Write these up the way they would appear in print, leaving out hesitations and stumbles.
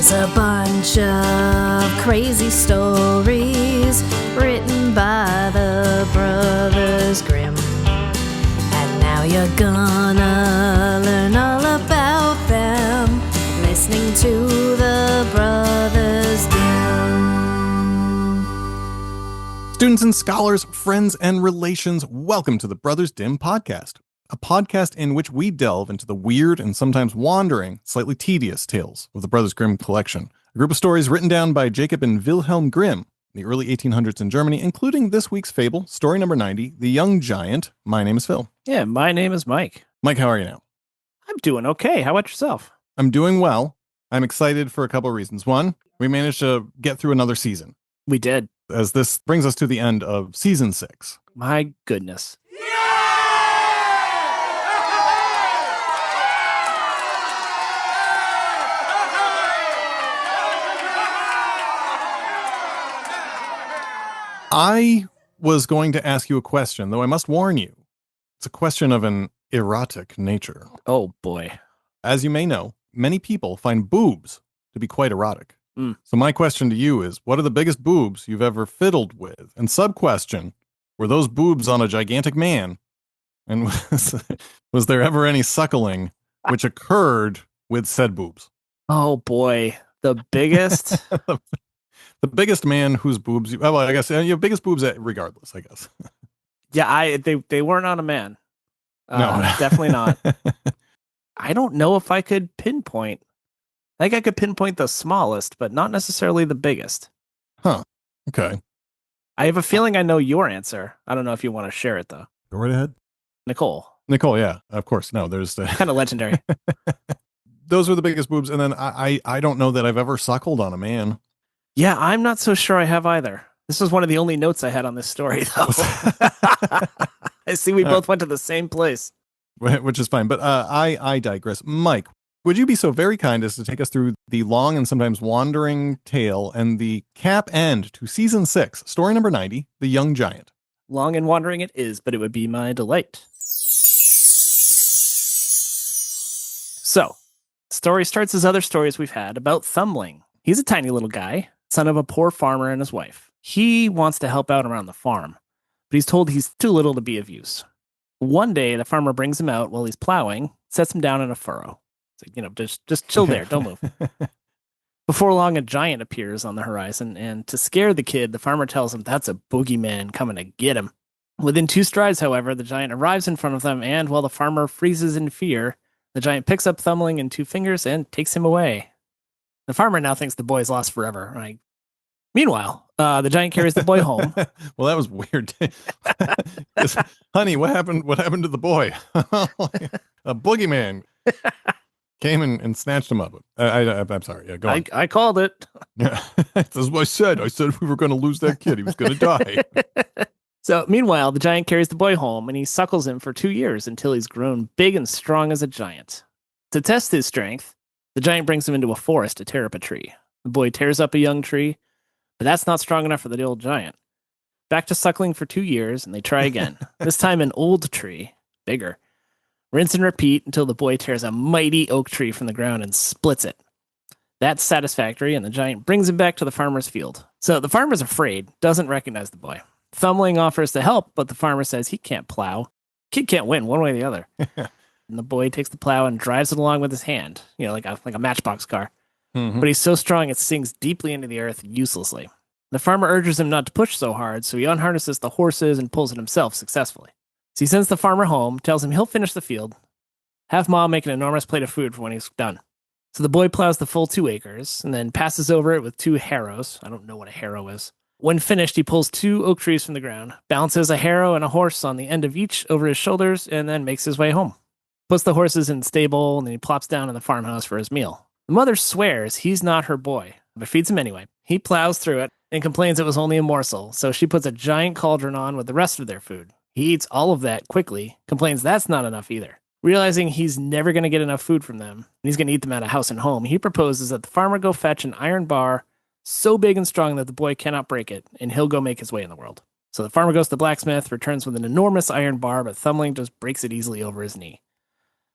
There's a bunch of crazy stories written by the Brothers Grimm. And now you're gonna learn all about them, listening to the Brothers Grimm. Students and scholars, friends and relations, welcome to the Brothers Dim podcast, a podcast in which we delve into the weird and sometimes wandering, slightly tedious tales of the Brothers Grimm collection, a group of stories written down by Jacob and Wilhelm Grimm in the early 1800s in Germany, including this week's fable, story number 90, The Young Giant. My name is Phil. Yeah, my name is Mike. Mike, how are you now? I'm doing okay. How about yourself? I'm doing well. I'm excited for a couple of reasons. One, we managed to get through another season, We did. as this brings us to the end of season 6. My goodness. I was going to ask you a question, though I must warn you, it's a question of an erotic nature. Oh, boy. As you may know, many people find boobs to be quite erotic. Mm. So my question to you is, what are the biggest boobs you've ever fiddled with? And sub-question, were those boobs on a gigantic man? And was there ever any suckling which occurred with said boobs? Oh, boy. The biggest? The biggest man whose boobs you, well, I guess your biggest boobs regardless, I guess. Yeah, they weren't on a man. No. Definitely not. I don't know if I could pinpoint. I think I could pinpoint the smallest, but not necessarily the biggest. Huh. Okay. I have a feeling I know your answer. I don't know if you want to share it, though. Go right ahead. Nicole. Nicole, yeah, of course. No, there's Kind of legendary. those were the biggest boobs. And then I don't know that I've ever suckled on a man. Yeah, I'm not so sure I have either. This was one of the only notes I had on this story, though. I see we both went to the same place. Which is fine. But I digress. Mike, would you be so very kind as to take us through the long and sometimes wandering tale and the cap end to season 6, story number 90, The Young Giant? Long and wandering it is, but it would be my delight. So, the story starts as other stories we've had about Thumbling. He's a tiny little guy, son of a poor farmer and his wife. He wants to help out around the farm, but he's told he's too little to be of use. One day, the farmer brings him out while he's plowing, sets him down in a furrow. It's like, just chill there, don't move. Before long, a giant appears on the horizon, and to scare the kid, the farmer tells him that's a boogeyman coming to get him. Within 2 strides, however, the giant arrives in front of them, and while the farmer freezes in fear, the giant picks up Thumbling in 2 fingers and takes him away. The farmer now thinks the boy's lost forever. Right? Meanwhile, the giant carries the boy home. Well, that was weird. Honey, what happened? What happened to the boy? A boogeyman came and snatched him up. I'm sorry. Yeah, go on. I called it. Yeah, that's what I said. I said we were going to lose that kid. He was going to die. So, meanwhile, the giant carries the boy home, and he suckles him for 2 years until he's grown big and strong as a giant. To test his strength, the giant brings him into a forest to tear up a tree. The boy tears up a young tree, but that's not strong enough for the old giant. Back to suckling for 2 years, and they try again. This time an old tree, bigger. Rinse and repeat until the boy tears a mighty oak tree from the ground and splits it. That's satisfactory, and the giant brings him back to the farmer's field. So the farmer's afraid, doesn't recognize the boy. Thumbling offers to help, but the farmer says he can't plow. Kid can't win one way or the other. And the boy takes the plow and drives it along with his hand, like a matchbox car. Mhm. But he's so strong it sinks deeply into the earth uselessly. The farmer urges him not to push so hard, so he unharnesses the horses and pulls it himself successfully. So he sends the farmer home, tells him he'll finish the field, have Mom make an enormous plate of food for when he's done. So the boy plows the full 2 acres, and then passes over it with 2 harrows. I don't know what a harrow is. When finished, he pulls 2 oak trees from the ground, balances a harrow and a horse on the end of each over his shoulders, and then makes his way home. Puts the horses in the stable, and then he plops down in the farmhouse for his meal. The mother swears he's not her boy, but feeds him anyway. He plows through it and complains it was only a morsel, so she puts a giant cauldron on with the rest of their food. He eats all of that quickly, complains that's not enough either. Realizing he's never going to get enough food from them, and he's going to eat them out of house and home, he proposes that the farmer go fetch an iron bar so big and strong that the boy cannot break it, and he'll go make his way in the world. So the farmer goes to the blacksmith, returns with an enormous iron bar, but Thumbling just breaks it easily over his knee.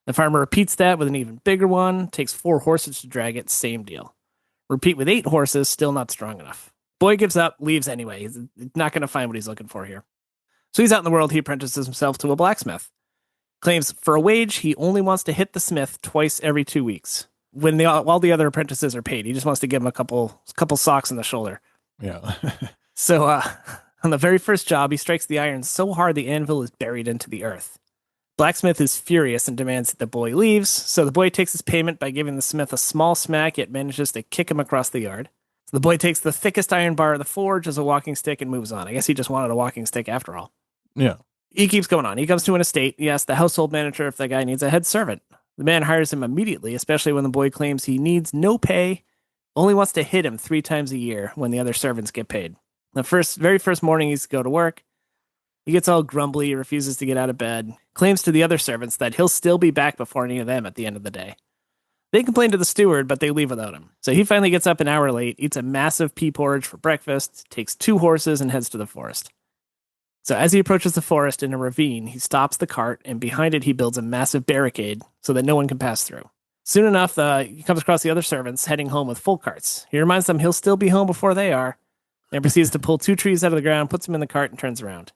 The farmer repeats that with an even bigger one, takes 4 horses to drag it, same deal. Repeat with 8 horses, still not strong enough. Boy gives up, leaves anyway. He's not going to find what he's looking for here. So he's out in the world. He apprentices himself to a blacksmith. Claims for a wage, he only wants to hit the smith twice every 2 weeks. While the other apprentices are paid, he just wants to give him a couple socks in the shoulder. Yeah. So on the very first job, he strikes the iron so hard the anvil is buried into the earth. Blacksmith is furious and demands that the boy leaves, so the boy takes his payment by giving the smith a small smack, yet manages to kick him across the yard. So the boy takes the thickest iron bar of the forge as a walking stick and moves on. I guess he just wanted a walking stick after all. Yeah. He keeps going on. He comes to an estate. He asks the household manager if the guy needs a head servant. The man hires him immediately, especially when the boy claims he needs no pay, only wants to hit him 3 times a year when the other servants get paid. The very first morning he's to go to work, he gets all grumbly, refuses to get out of bed, claims to the other servants that he'll still be back before any of them at the end of the day. They complain to the steward, but they leave without him. So he finally gets up an hour late, eats a massive pea porridge for breakfast, takes 2 horses, and heads to the forest. So as he approaches the forest in a ravine, he stops the cart, and behind it he builds a massive barricade so that no one can pass through. Soon enough, he comes across the other servants heading home with full carts. He reminds them he'll still be home before they are, and proceeds to pull 2 trees out of the ground, puts them in the cart, and turns around.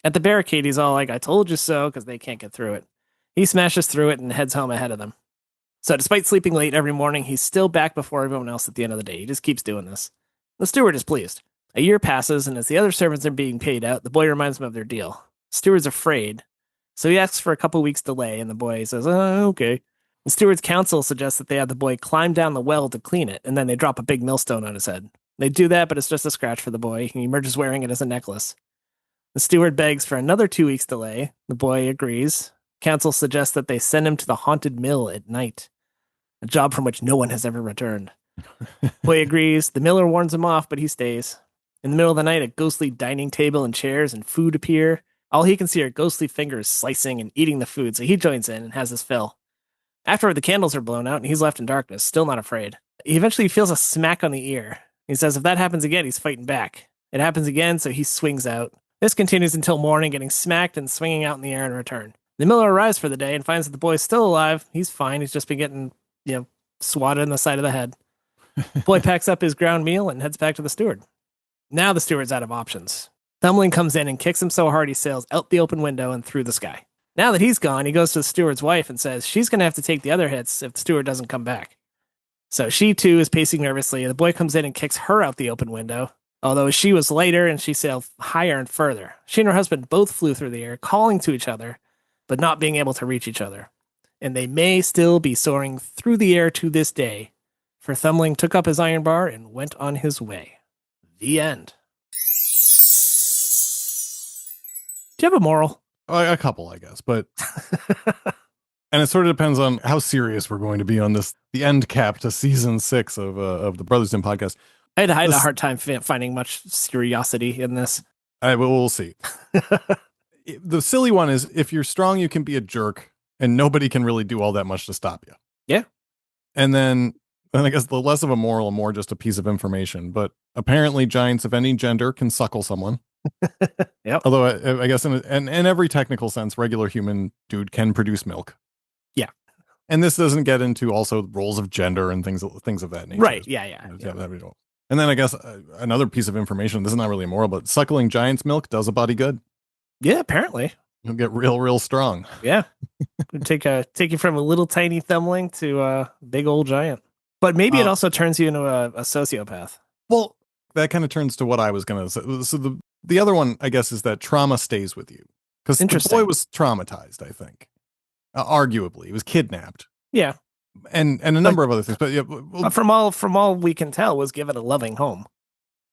At the barricade, he's all like, "I told you so," because they can't get through it. He smashes through it and heads home ahead of them. So despite sleeping late every morning, he's still back before everyone else at the end of the day. He just keeps doing this. The steward is pleased. A year passes, and as the other servants are being paid out, the boy reminds him of their deal. The steward's afraid, so he asks for a couple weeks' delay, and the boy says, okay. The steward's counsel suggests that they have the boy climb down the well to clean it, and then they drop a big millstone on his head. They do that, but it's just a scratch for the boy. He emerges wearing it as a necklace. The steward begs for another 2 weeks' delay. The boy agrees. Counsel suggests that they send him to the haunted mill at night, a job from which no one has ever returned. Boy agrees. The miller warns him off, but he stays. In the middle of the night, a ghostly dining table and chairs and food appear. All he can see are ghostly fingers slicing and eating the food, so he joins in and has his fill. Afterward, the candles are blown out, and he's left in darkness, still not afraid. He eventually feels a smack on the ear. He says if that happens again, he's fighting back. It happens again, so he swings out. This continues until morning, getting smacked and swinging out in the air in return. The miller arrives for the day and finds that the boy's still alive. He's fine. He's just been getting, swatted in the side of the head. The boy packs up his ground meal and heads back to the steward. Now the steward's out of options. Thumbling comes in and kicks him so hard he sails out the open window and through the sky. Now that he's gone, he goes to the steward's wife and says she's going to have to take the other hits if the steward doesn't come back. So she, too, is pacing nervously. The boy comes in and kicks her out the open window, although she was lighter and she sailed higher and further. She and her husband both flew through the air, calling to each other, but not being able to reach each other. And they may still be soaring through the air to this day, for Thumbling took up his iron bar and went on his way. The end. Do you have a moral? A couple, I guess, but and it sort of depends on how serious we're going to be on this, the end cap to season 6 of the Brothers Dim podcast. I had a hard time finding much seriosity in this. We'll see. The silly one is if you're strong, you can be a jerk, and nobody can really do all that much to stop you. Yeah. And then I guess the less of a moral and more just a piece of information. But apparently, giants of any gender can suckle someone. Yep. Although I guess in every technical sense, regular human dude can produce milk. Yeah. And this doesn't get into also roles of gender and things of that nature. Right. Yeah. And then I guess another piece of information. This is not really immoral, but suckling giant's milk does a body good. Yeah. Apparently, you'll get real strong. Yeah. take you from a little tiny thumbling to a big old giant. But maybe it also turns you into a sociopath. Well, that kind of turns to what I was going to say. So the other one, I guess, is that trauma stays with you. Because the boy was traumatized, I think. Arguably. He was kidnapped. Yeah. And a number of other things. But yeah, from all we can tell, was given a loving home.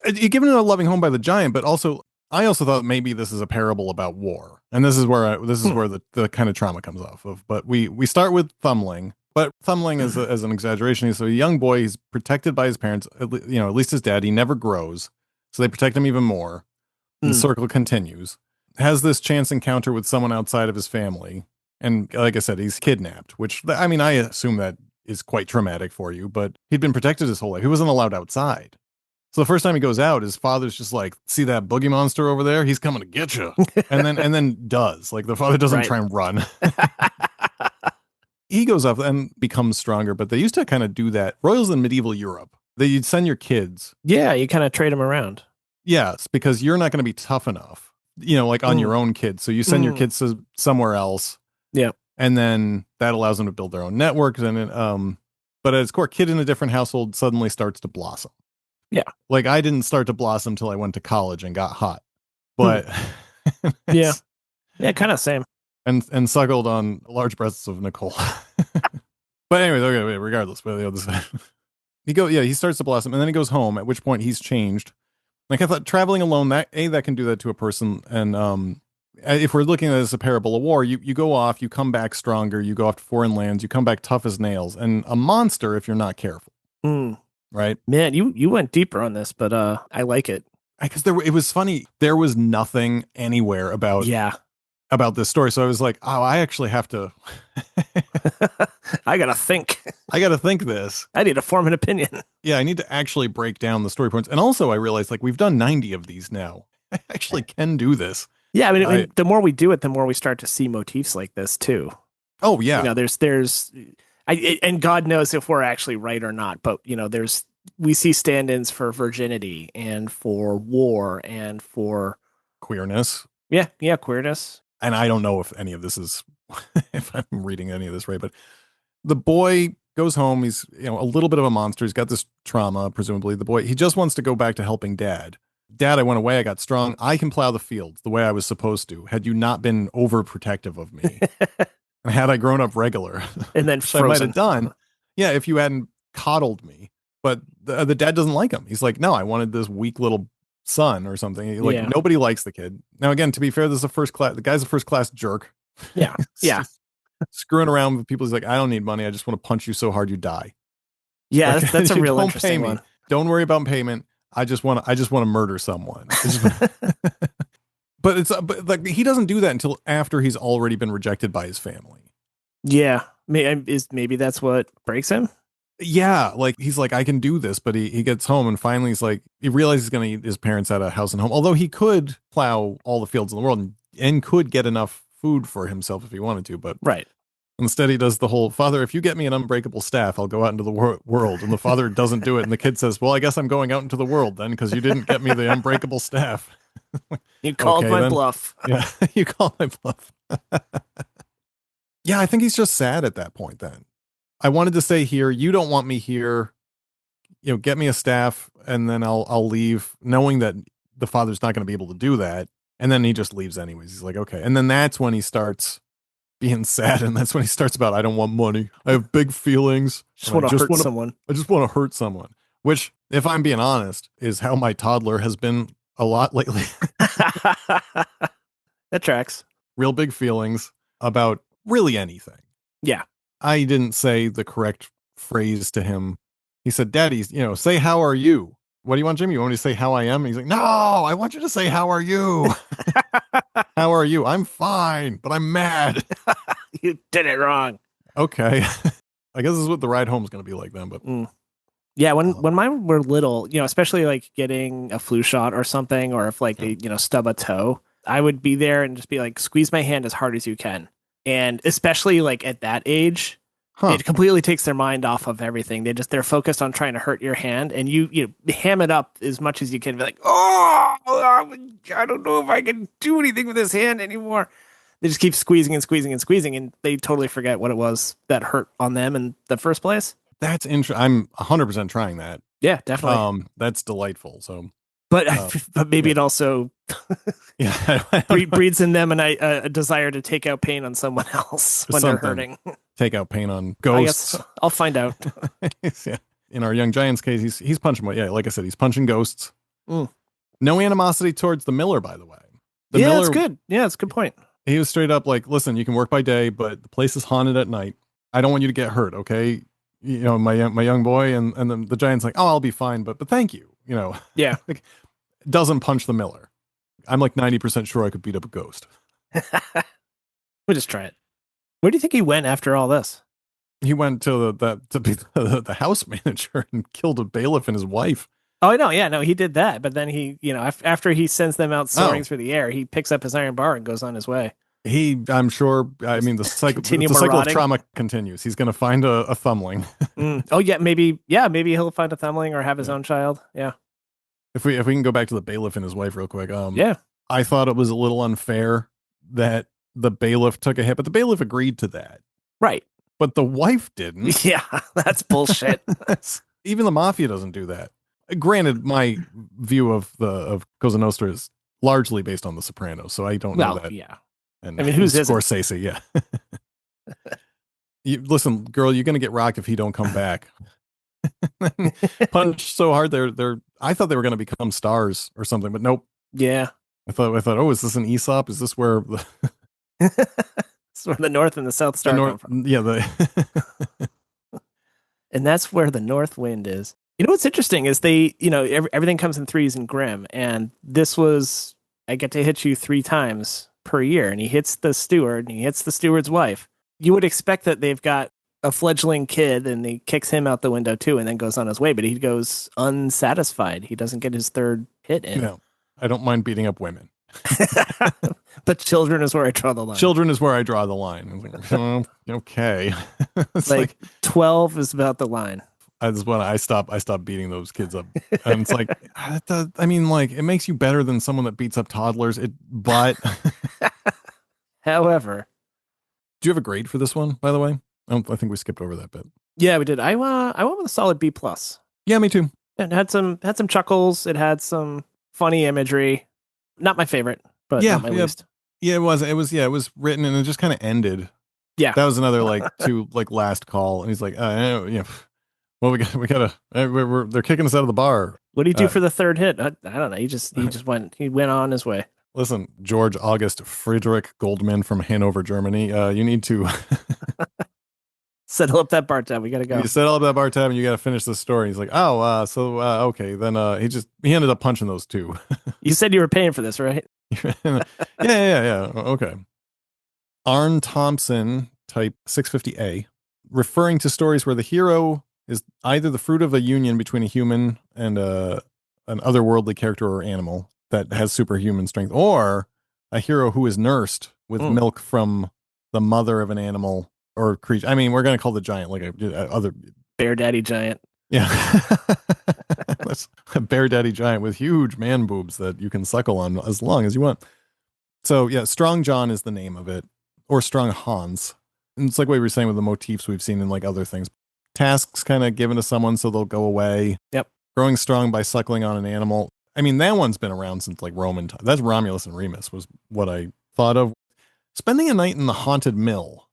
You're given a loving home by the giant, but also, I also thought maybe this is a parable about war. And this is where the kind of trauma comes off of. But we start with Thumbling. But Thumbling is an exaggeration. He's a young boy. He's protected by his parents, at least his dad. He never grows. So they protect him even more. The circle continues. Has this chance encounter with someone outside of his family. And like I said, he's kidnapped, which, I mean, I assume that is quite traumatic for you, but he'd been protected his whole life. He wasn't allowed outside. So the first time he goes out, his father's just like, see that boogie monster over there? He's coming to get you. and then does. Like the father doesn't try and run. He goes up and becomes stronger, but they used to kind of do that. Royals in medieval Europe, that you'd send your kids. Yeah, you kind of trade them around. Yes, because you're not going to be tough enough, like on your own kids. So you send your kids to somewhere else. Yeah. And then that allows them to build their own networks. But at its core, kid in a different household suddenly starts to blossom. Yeah. Like I didn't start to blossom till I went to college and got hot. But yeah, kind of same. And suckled on large breasts of Nicole. But anyways, okay, regardless, he starts to blossom, and then he goes home. At which point he's changed. Like I thought, traveling alone that can do that to a person, and if we're looking at it as a parable of war, you go off, you come back stronger, you go off to foreign lands, you come back tough as nails, and a monster if you're not careful. Right, man, you went deeper on this, but I like it because it was funny. There was nothing anywhere about this story, so I was like, oh, I actually have to. I gotta think. I gotta think this. I need to form an opinion. Yeah, I need to actually break down the story points, and also I realized like we've done 90 of these now. I actually can do this. Yeah, I mean, the more we do it, the more we start to see motifs like this too. Oh yeah, and God knows if we're actually right or not, but we see stand-ins for virginity and for war and for queerness. Yeah, queerness. And I don't know if any of this is, if I'm reading any of this right, but the boy goes home. He's a little bit of a monster. He's got this trauma, presumably. The boy, he just wants to go back to helping dad. Dad, I went away. I got strong. I can plow the fields the way I was supposed to. Had you not been overprotective of me, and had I grown up regular, and then I might have done. Yeah, if you hadn't coddled me. But the dad doesn't like him. He's like, no, I wanted this weak little son or something. Like nobody likes the kid. Now again, to be fair, this is the guy's a first class jerk. Yeah. Yeah. Screwing around with people. He's like, I don't need money. I just want to punch you so hard you die. Yeah, like, that's a real interesting one. Don't worry about payment. I just want to murder someone. But like he doesn't do that until after he's already been rejected by his family. Yeah. Maybe that's what breaks him. Yeah, like he's like, I can do this, but he gets home and finally he's like, he realizes he's going to eat his parents out of house and home. Although he could plow all the fields in the world and could get enough food for himself if he wanted to, but right. Instead he does the whole, Father, if you get me an unbreakable staff, I'll go out into the world. And the father doesn't do it. And the kid says, well, I guess I'm going out into the world then because you didn't get me the unbreakable staff. You called my bluff. Yeah, you called my bluff. Yeah, I think he's just sad at that point then. I wanted to stay here. You don't want me here. Get me a staff and then I'll leave, knowing that the father's not going to be able to do that. And then he just leaves anyways. He's like, okay. And then that's when he starts being sad. And that's when he starts about, I don't want money. I have big feelings. I just want to hurt someone. I just want to hurt someone. Which, if I'm being honest, is how my toddler has been a lot lately. That tracks. Real big feelings about really anything. Yeah. I didn't say the correct phrase to him. He said, Daddy, say, how are you? What do you want, Jimmy? You want me to say how I am? And he's like, no, I want you to say, how are you? How are you? I'm fine, but I'm mad. You did it wrong. Okay. I guess this is what the ride home is going to be like then. But yeah, when mine were little, especially like getting a flu shot or something, or if like they, stub a toe, I would be there and just be like, squeeze my hand as hard as you can. And especially like at that age, it completely takes their mind off of everything. They're focused on trying to hurt your hand, and you ham it up as much as you can. Be like, oh, I don't know if I can do anything with this hand anymore. They just keep squeezing and squeezing and squeezing, and they totally forget what it was that hurt on them in the first place. That's interesting. I'm 100% trying that. Yeah, definitely. That's delightful. So. But maybe it also breeds in them a desire to take out pain on someone else when they're hurting. Take out pain on ghosts. I guess I'll find out. Yeah. In our young giant's case, he's punching. Yeah, like I said, he's punching ghosts. Mm. No animosity towards the Miller, by the way. That's good. Yeah, that's a good point. He was straight up like, listen, you can work by day, but the place is haunted at night. I don't want you to get hurt, okay? My young boy, and then the giant's like, oh, I'll be fine, but thank you. Yeah. Like, doesn't punch the Miller. I'm like 90% sure I could beat up a ghost. We'll just try it. Where do you think he went after all this? He went to be the house manager and killed a bailiff and his wife. Oh, no, yeah, no, he did that. But then he, after he sends them out soaring through the air, he picks up his iron bar and goes on his way. I'm sure. I mean, Continue the cycle of marauding? trauma continues. He's going to find a thumbling. Oh yeah, maybe he'll find a thumbling or have his Yeah. own child. Yeah. If we can go back to the bailiff and his wife real quick. Yeah. I thought it was a little unfair that the bailiff took a hit, but the bailiff agreed to that. Right. But the wife didn't. Yeah, that's bullshit. Even the mafia doesn't do that. Granted, my view of Cosa Nostra is largely based on The Sopranos, so I don't know that. Yeah. And I mean, who's Scorsese? Yeah. Listen, girl, you're gonna get rocked if he don't come back. Punch so hard, I thought they were gonna become stars or something, but nope. Yeah. I thought, oh, is this an Aesop? Is this where It's where the North and the South Star come from. Yeah, And that's where the North Wind is. You know what's interesting is everything comes in threes in Grimm, and this was I get to hit you 3 times per year, and he hits the steward, and he hits the steward's wife. You would expect that they've got a fledgling kid, and he kicks him out the window too, and then goes on his way, but he goes unsatisfied. He doesn't get his 3rd hit in. No, I don't mind beating up women. But children is where I draw the line. Children is where I draw the line. I'm like, oh, okay. It's like 12 is about the line. That's when I stop beating those kids up. And it's like, I mean, like, it makes you better than someone that beats up toddlers. But However, do you have a grade for this one, by the way? I think we skipped over that bit. Yeah, we did. I went with a solid B+. Yeah, me too. It had some chuckles. It had some funny imagery. Not my favorite, but not my least. Yeah, it was written and it just kind of ended. Yeah. That was another last call. And he's like, yeah. Well, we gotta. They're kicking us out of the bar. What do you do for the 3rd hit? I don't know. He went on his way. Listen, George August Friedrich Goldman from Hanover, Germany. You need to settle up that bar tab. We gotta go. You settle up that bar tab, and you gotta finish the story. He's like, oh, okay. Then he ended up punching those 2. You said you were paying for this, right? Yeah. Okay. Arn Thompson, type 650A, referring to stories where the hero is either the fruit of a union between a human and an otherworldly character or animal that has superhuman strength, or a hero who is nursed with milk from the mother of an animal or creature. I mean, we're going to call the giant like a other bear daddy giant. Yeah. That's a bear daddy giant with huge man boobs that you can suckle on as long as you want. So yeah, Strong John is the name of it, or Strong Hans. And it's like what we were saying with the motifs we've seen in like other things. Tasks kind of given to someone so they'll go away. Yep. Growing strong by suckling on an animal. I mean, that one's been around since like Roman time. That's Romulus and Remus was what I thought of. Spending a night in the haunted mill.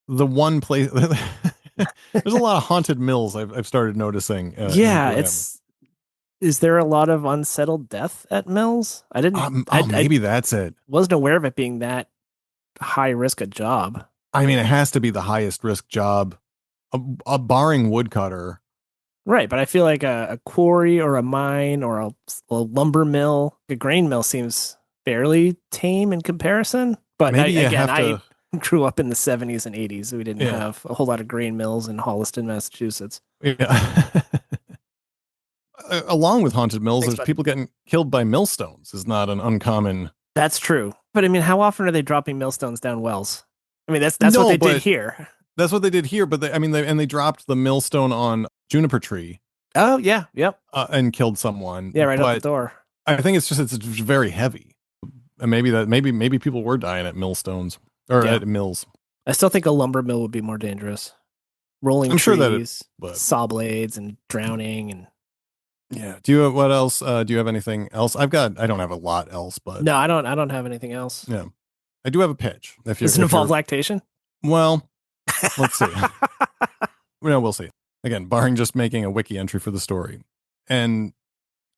The one place there's a lot of haunted mills I've started noticing. Is there a lot of unsettled death at mills? I didn't. Maybe that's it. Wasn't aware of it being that high risk a job. I mean, it has to be the highest risk job, barring woodcutter. Right, but I feel like a quarry or a mine or a lumber mill, a grain mill seems fairly tame in comparison. But I grew up in the 70s and 80s, so we didn't have a whole lot of grain mills in Holliston, Massachusetts. Yeah. Along with haunted mills, there's people getting killed by millstones is not an uncommon. That's true. But I mean, how often are they dropping millstones down wells? I mean, that's what they did here. That's what they did here, but they dropped the millstone on juniper tree. Oh yeah, yep. And killed someone. Yeah, right out the door. I think it's very heavy, and maybe people were dying at millstones or at mills. I still think a lumber mill would be more dangerous. Rolling trees, sure that saw blades, and drowning, and yeah. Do you have what else? Do you have anything else? I don't have a lot else, but no, I don't have anything else. Yeah, I do have a pitch. Does it involve lactation? Well, let's see. We'll see. Again, barring just making a wiki entry for the story. And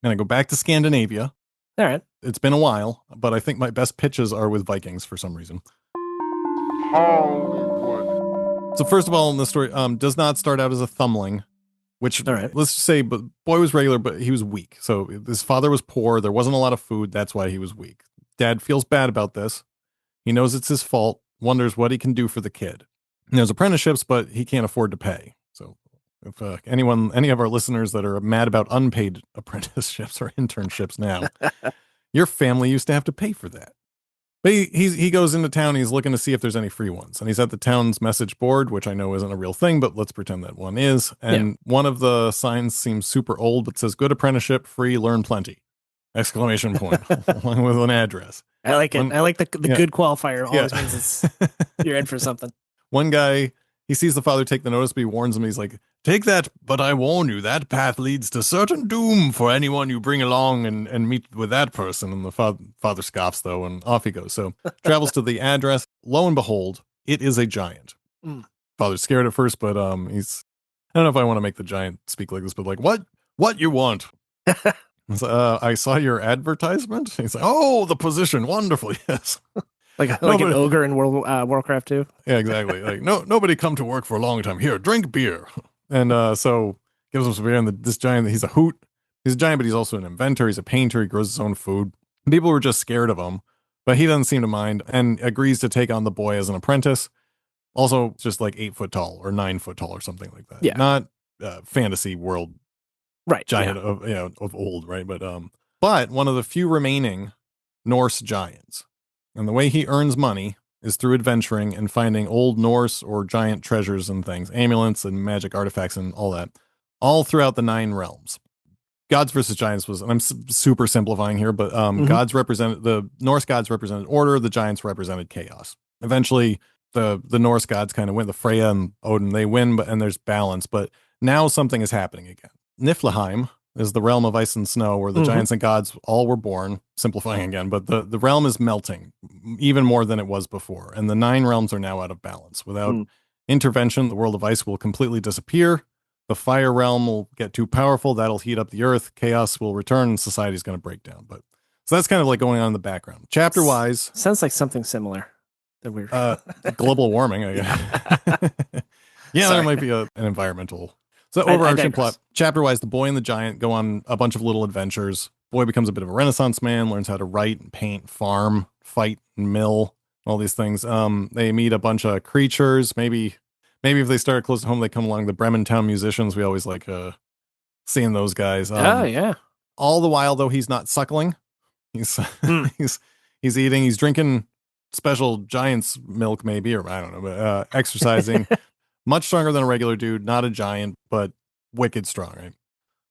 I'm going to go back to Scandinavia. All right. It's been a while, but I think my best pitches are with Vikings for some reason. Hollywood. So first of all, in the story, does not start out as a thumbling, which let's just say, but boy was regular, but he was weak. So his father was poor. There wasn't a lot of food. That's why he was weak. Dad feels bad about this. He knows it's his fault, wonders what he can do for the kid. And there's apprenticeships, but he can't afford to pay. So if any of our listeners that are mad about unpaid apprenticeships or internships now, your family used to have to pay for that. But he goes into town. He's looking to see if there's any free ones, and he's at the town's message board, which I know isn't a real thing, but let's pretend that one is. And one of the signs seems super old, but says "Good apprenticeship, free, learn plenty!" Exclamation point, along with an address. I like it. I like the good qualifier. Always means it's you're in for something. One guy, he sees the father take the notice, but he warns him. He's like, "Take that, but I warn you, that path leads to certain doom for anyone you bring along and meet with that person." And the father scoffs, though, and off he goes. So travels to the address. Lo and behold, it is a giant. Father's scared at first, but I don't know if I want to make the giant speak like this, but like, what you want? I saw your advertisement. He's like, "Oh, the position, wonderful, yes." Like an ogre in Warcraft 2. Yeah, exactly. Like, nobody come to work for a long time. Here, drink beer. And so gives him some beer. And this giant, he's a hoot. He's a giant, but he's also an inventor. He's a painter. He grows his own food. People were just scared of him, but he doesn't seem to mind and agrees to take on the boy as an apprentice. Also, just like 8 foot tall or 9 foot tall or something like that. Yeah, not fantasy world, right? Giant of old, right? But one of the few remaining Norse giants. And the way he earns money is through adventuring and finding old Norse or giant treasures and things, amulets and magic artifacts and all that, all throughout the 9 realms. Gods versus giants was, and I'm super simplifying here, but the Norse gods represented order, the giants represented chaos. Eventually, the Norse gods kind of win. The Freya and Odin, they win, and there's balance. But now something is happening again. Niflheim is the realm of ice and snow where the giants and gods all were born, simplifying again, but the realm is melting even more than it was before. And the 9 realms are now out of balance. Without intervention, the world of ice will completely disappear. The fire realm will get too powerful. That'll heat up the earth. Chaos will return and society is going to break down. But so that's kind of like going on in the background. Chapter wise. Sounds like something similar that we're global warming, I guess. There might be an environmental. So overarching plot, chapter-wise, the boy and the giant go on a bunch of little adventures. Boy becomes a bit of a Renaissance man, learns how to write and paint, farm, fight, and mill, all these things. They meet a bunch of creatures. Maybe if they start close to home, they come along. The Bremen Town musicians, we always like seeing those guys. All the while, though, he's not suckling. He's he's eating. He's drinking special giant's milk, maybe, or I don't know, but exercising. Much stronger than a regular dude, not a giant, but wicked strong, right?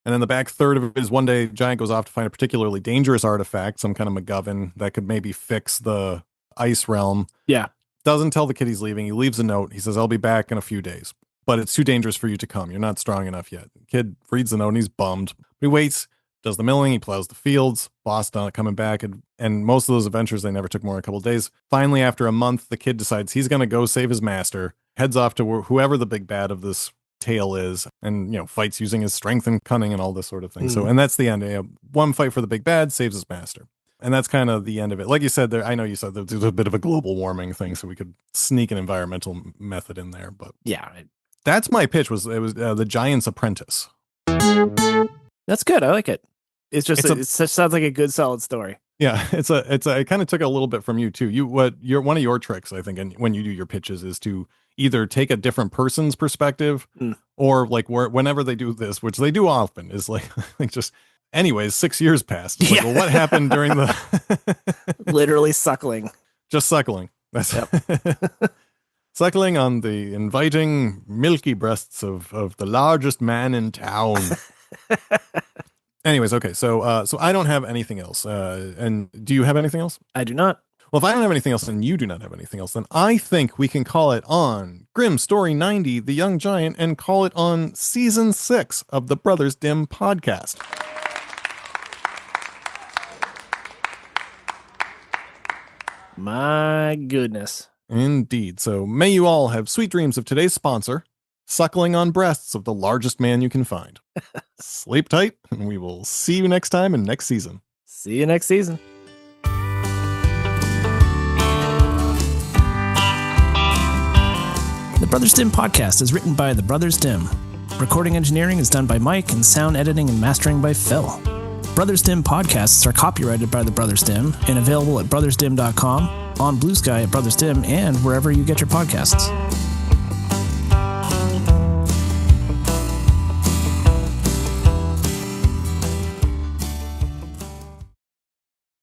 And then the back third of it is one day, Giant goes off to find a particularly dangerous artifact, some kind of MacGuffin that could maybe fix the ice realm. Yeah. Doesn't tell the kid he's leaving. He leaves a note. He says, "I'll be back in a few days, but it's too dangerous for you to come. You're not strong enough yet." The kid reads the note and he's bummed. He waits, does the milling, he plows the fields, boss not coming back. And most of those adventures, they never took more than a couple of days. Finally, after a month, the kid decides he's going to go save his master. Heads off to whoever the big bad of this tale is, and fights using his strength and cunning and all this sort of thing. So, and that's the end. One fight for the big bad, saves his master, and that's kind of the end of it. Like you said, I know you said there's a bit of a global warming thing, so we could sneak an environmental method in there. But that's my pitch. Was the Giant's Apprentice. That's good. I like it. It sounds like a good, solid story. Yeah, it kind of took a little bit from you too. One of your tricks, I think, and when you do your pitches, is to either take a different person's perspective or like whenever they do this, which they do often, is like just anyways, 6 years passed. Like, well, what happened during the literally suckling. Just suckling. That's suckling on the inviting milky breasts of the largest man in town. Anyways, okay, so I don't have anything else. And do you have anything else? I do not. Well, if I don't have anything else and you do not have anything else, then I think we can call it on Grimm Story 90, The Young Giant, and call it on Season 6 of the Brothers Dim podcast. My goodness. Indeed. So may you all have sweet dreams of today's sponsor, suckling on breasts of the largest man you can find. Sleep tight, and we will see you next time in next season. See you next season. The Brothers Dim podcast is written by the Brothers Dim. Recording engineering is done by Mike, and sound editing and mastering by Phil. Brothers Dim podcasts are copyrighted by the Brothers Dim and available at brothersdim.com, on Blue Sky at Brothers Dim, and wherever you get your podcasts.